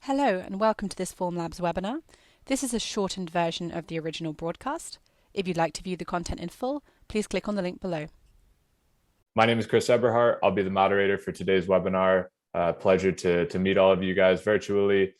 Hello and welcome to this Formlabs webinar. This is a shortened version of the original broadcast. If you'd like to view the content in full, please click on the link below. My name is Chris Eberhardt. I'll be the moderator for today's webinar. Pleasure to meet all of you guys virtually.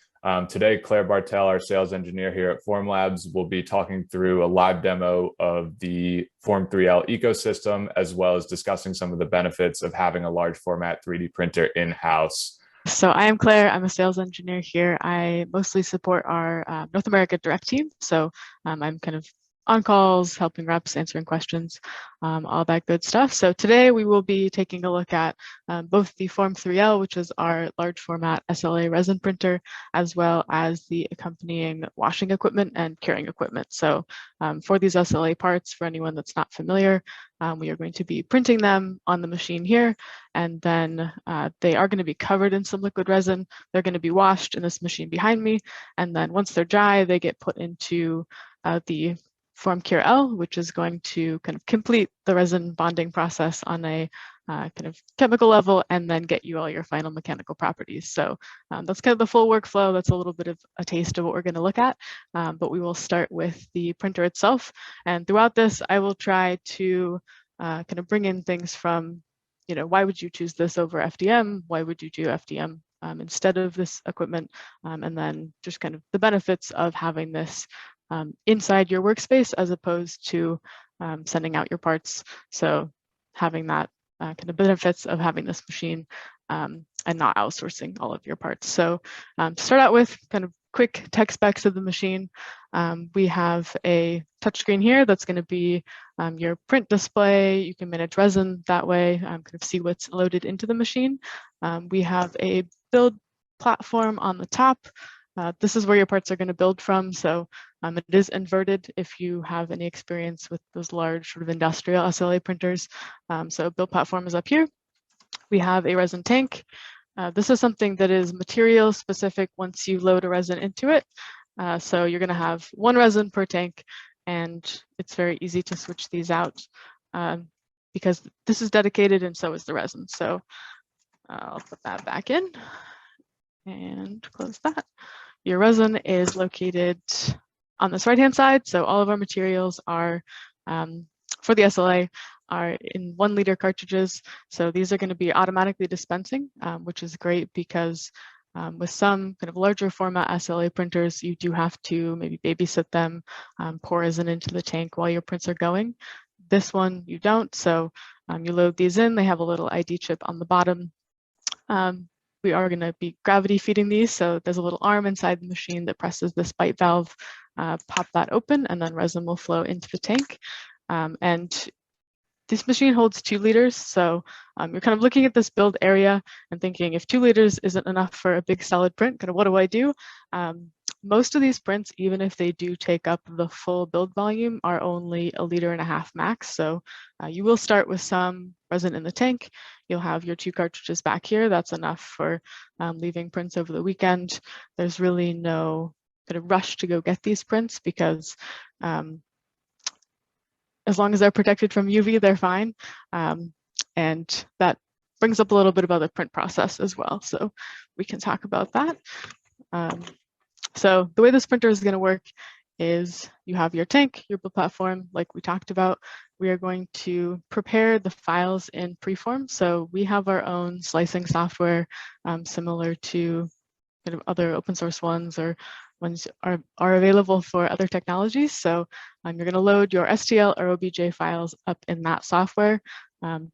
Today, Claire Bartel, our sales engineer here at Formlabs, will be talking through a live demo of the Form 3L ecosystem, as well as discussing some of the benefits of having a large format 3D printer in-house. So I am Claire. I'm a sales engineer here. I mostly support our North America direct team. So I'm kind of on calls, helping reps, answering questions, all that good stuff. So today we will be taking a look at both the Form 3L, which is our large format SLA resin printer, as well as the accompanying washing equipment and curing equipment. So for these SLA parts, for anyone that's not familiar, we are going to be printing them on the machine here, and then they are going to be covered in some liquid resin. They're going to be washed in this machine behind me, and then once they're dry, they get put into the Form Cure L, which is going to kind of complete the resin bonding process on a kind of chemical level, and then get you all your final mechanical properties. So that's kind of the full workflow. That's a little bit of a taste of what we're going to look at, but we will start with the printer itself. And throughout this, I will try to kind of bring in things from, why would you choose this over FDM? Why would you do FDM instead of this equipment? And then just kind of the benefits of having this inside your workspace as opposed to sending out your parts. So having that kind of benefits of having this machine and not outsourcing all of your parts. So to start out with kind of quick tech specs of the machine, we have a touchscreen here that's going to be your print display. You can manage resin that way, kind of see what's loaded into the machine. We have a build platform on the top. This is where your parts are going to build from. So it is inverted if you have any experience with those large sort of industrial SLA printers. So build platform is up here. We have a resin tank. This is something that is material specific once you load a resin into it. So you're going to have one resin per tank, and it's very easy to switch these out because this is dedicated and so is the resin. So I'll put that back in and close that. Your resin is located on this right-hand side. So all of our materials are, for the SLA, are in 1 liter cartridges. So these are going to be automatically dispensing, which is great because with some kind of larger format SLA printers, you do have to maybe babysit them, pour resin into the tank while your prints are going. This one, you don't. So you load these in. They have a little ID chip on the bottom. We are going to be gravity feeding these. So there's a little arm inside the machine that presses this bite valve, pop that open, and then resin will flow into the tank. And this machine holds 2 liters. So you're kind of looking at this build area and thinking, if 2 liters isn't enough for a big solid print, kind of what do I do? Most of these prints, even if they do take up the full build volume, are only 1.5 liters max. So you will start with some resin in the tank. You'll have your 2 cartridges back here. That's enough for leaving prints over the weekend. There's really no kind of rush to go get these prints because as long as they're protected from UV, they're fine. And that brings up a little bit about the print process as well. So we can talk about that. So the way this printer is going to work is you have your tank, your build platform, like we talked about. We are going to prepare the files in preform. So we have our own slicing software similar to kind of other open source ones or ones are available for other technologies. So you're going to load your STL or OBJ files up in that software.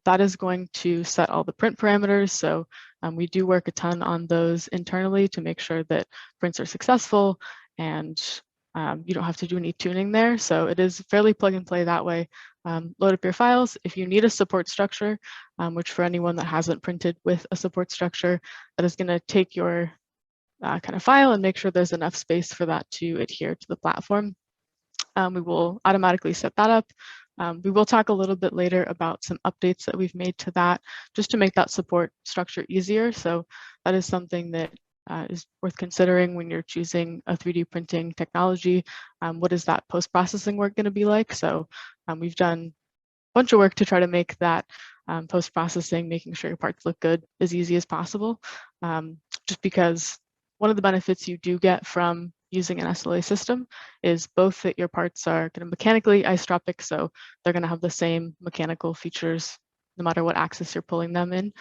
That is going to set all the print parameters. So we do work a ton on those internally to make sure that prints are successful and you don't have to do any tuning there. So it is fairly plug and play that way. Load up your files. If you need a support structure, which for anyone that hasn't printed with a support structure, that is going to take your kind of file and make sure there's enough space for that to adhere to the platform. We will automatically set that up. We will talk a little bit later about some updates that we've made to that just to make that support structure easier. So that is something that is worth considering when you're choosing a 3D printing technology. What is that post-processing work going to be like? So we've done a bunch of work to try to make that post-processing, making sure your parts look good, as easy as possible, just because one of the benefits you do get from using an SLA system is both that your parts are kind of mechanically isotropic, so they're going to have the same mechanical features no matter what axis you're pulling them in,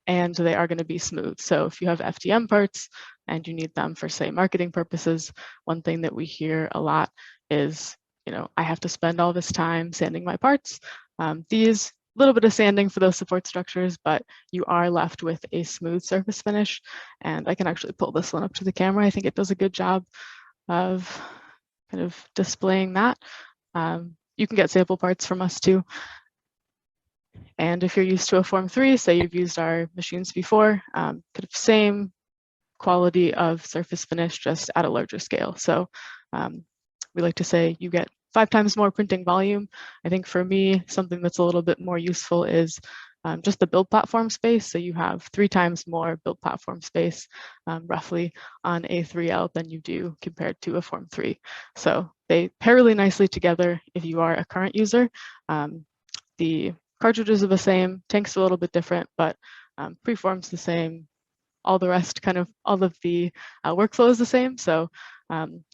and they are going to be smooth. So if you have FDM parts and you need them for, say, marketing purposes, one thing that we hear a lot is, I have to spend all this time sanding my parts. These little bit of sanding for those support structures, but you are left with a smooth surface finish. And I can actually pull this one up to the camera. I think it does a good job of kind of displaying that. You can get sample parts from us too. And if you're used to a Form 3, say you've used our machines before, kind of same quality of surface finish, just at a larger scale. So we like to say you get 5 times more printing volume. I think for me, something that's a little bit more useful is just the build platform space. So you have 3 times more build platform space roughly on a 3L than you do compared to a Form 3. So they pair really nicely together if you are a current user. The cartridges are the same, tanks are a little bit different, but preform's the same. All the rest, kind of all of the workflow is the same. So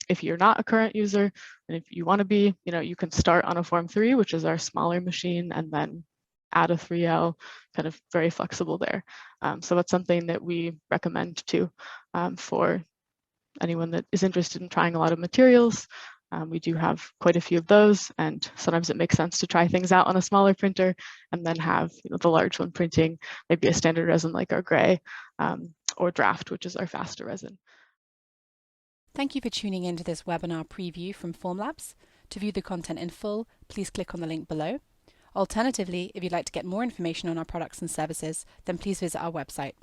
if you're not a current user, and if you want to be, you can start on a Form 3, which is our smaller machine, and then add a 3L, kind of very flexible there. So that's something that we recommend too for anyone that is interested in trying a lot of materials. We do have quite a few of those, and sometimes it makes sense to try things out on a smaller printer and then have the large one printing maybe a standard resin like our gray or draft, which is our faster resin. Thank you for tuning in to this webinar preview from Formlabs. To view the content in full, please click on the link below. Alternatively, if you'd like to get more information on our products and services, then please visit our website.